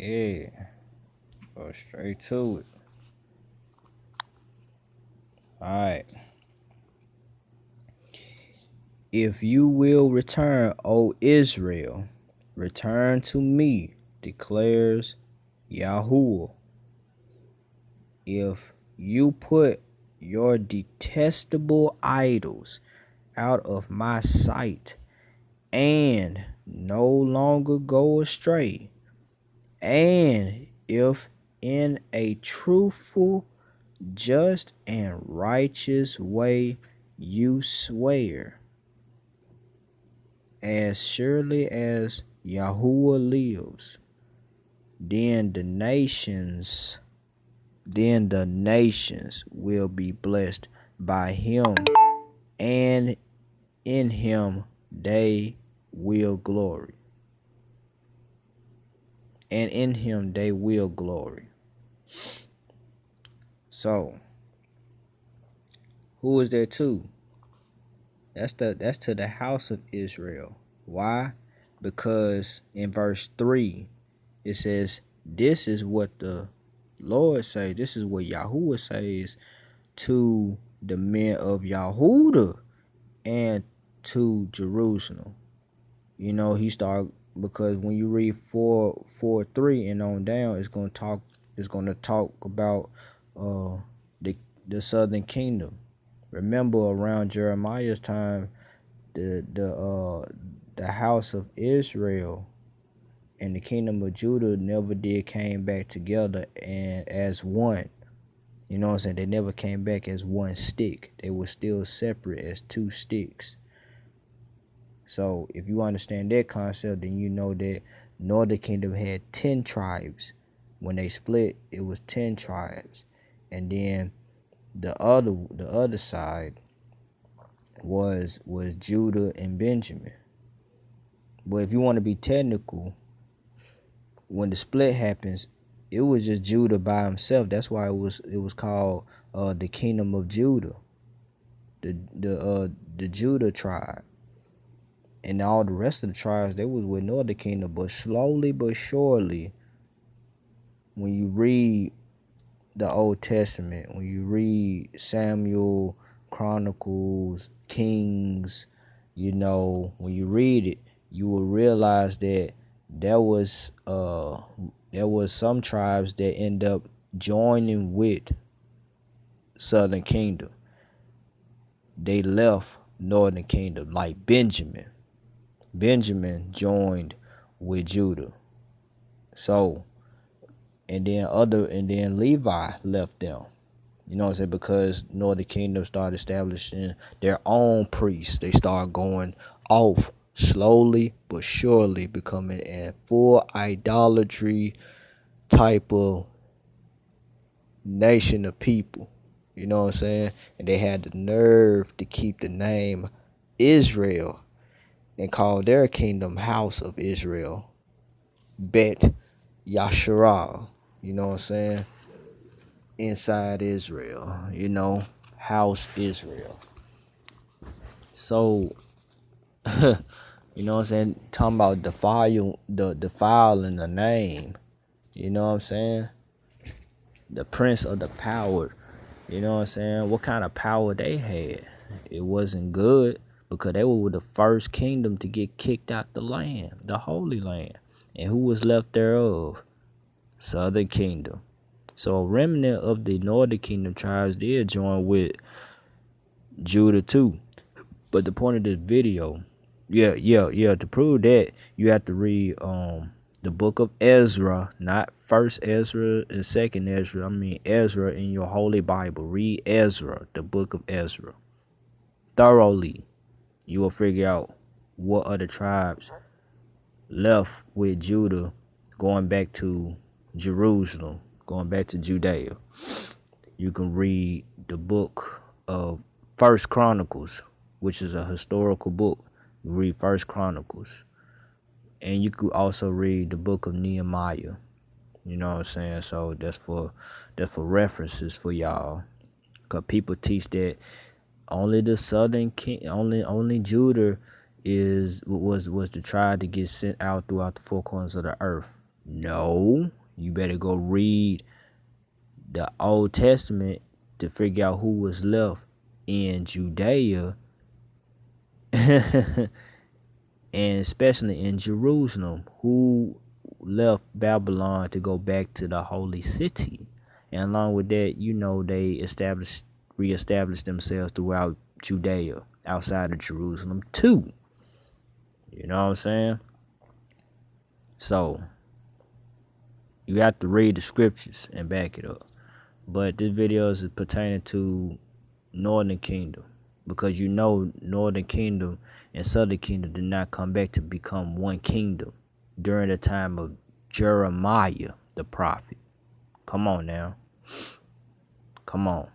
Yeah, go straight to it. Alright. If you will return, O Israel, return to me, declares Yahuwah. If you put your detestable idols out of my sight and no longer go astray, and if in a truthful, just, and righteous way you swear, as surely as Yahuwah lives, then the nations will be blessed by him, and in him they will glory. And in him they will glory. So, who is there to? That's to the house of Israel. Why? Because in verse 3 it says, this is what the Lord says, this is what Yahuwah says to the men of Yahudah and to Jerusalem. You know, he started, because when you read 4:3 and on down, it's gonna talk about the southern kingdom. Remember, around Jeremiah's time, the house of Israel and the kingdom of Judah never did came back together and as one. You know what I'm saying? They never came back as one stick. They were still separate as two sticks. So if you understand that concept, then you know that Northern Kingdom had 10 tribes. When they split, it was 10 tribes. And then the other side was Judah and Benjamin. But if you want to be technical, when the split happens, it was just Judah by himself. That's why it was called the Kingdom of Judah, the Judah tribe, and all the rest of the tribes they was with Northern Kingdom. But slowly but surely, when you read the Old Testament, when you read Samuel, Chronicles, Kings, you know, when you read it, you will realize that there was some tribes that end up joining with Southern Kingdom. They left Northern Kingdom, like Benjamin. Benjamin joined with Judah. So, and then Levi left them. You know what I'm saying? Because Northern Kingdom started establishing their own priests. They started going off slowly but surely, becoming a full idolatry type of nation of people. You know what I'm saying? And they had the nerve to keep the name Israel and call their kingdom House of Israel, Bet Yasharah. You know what I'm saying? Inside Israel, you know, House Israel. So, you know what I'm saying? Talking about defiling the name. You know what I'm saying? The prince of the power. You know what I'm saying? What kind of power they had? It wasn't good, because they were the first kingdom to get kicked out the land, the Holy Land. And who was left thereof? Southern Kingdom. So a remnant of the Northern Kingdom tribes did join with Judah too. But the point of this video, to prove that, you have to read the book of Ezra, not first Ezra and second Ezra. I mean Ezra in your holy Bible. Read Ezra, the book of Ezra, thoroughly. You will figure out what other tribes left with Judah, going back to Jerusalem, going back to Judea. You can read the book of First Chronicles, which is a historical book. You read First Chronicles. And you could also read the book of Nehemiah. You know what I'm saying? So that's for references for y'all. Cause people teach that only the southern king, only Judah was the tribe to get sent out throughout the four corners of the earth. No, you better go read the Old Testament to figure out who was left in Judea and especially in Jerusalem, who left Babylon to go back to the holy city. And along with that, they reestablished themselves throughout Judea, outside of Jerusalem too. You know what I'm saying? So you have to read the scriptures and back it up. But this video is pertaining to Northern Kingdom, because Northern Kingdom and Southern Kingdom did not come back to become one kingdom during the time of Jeremiah the prophet. Come on now. Come on.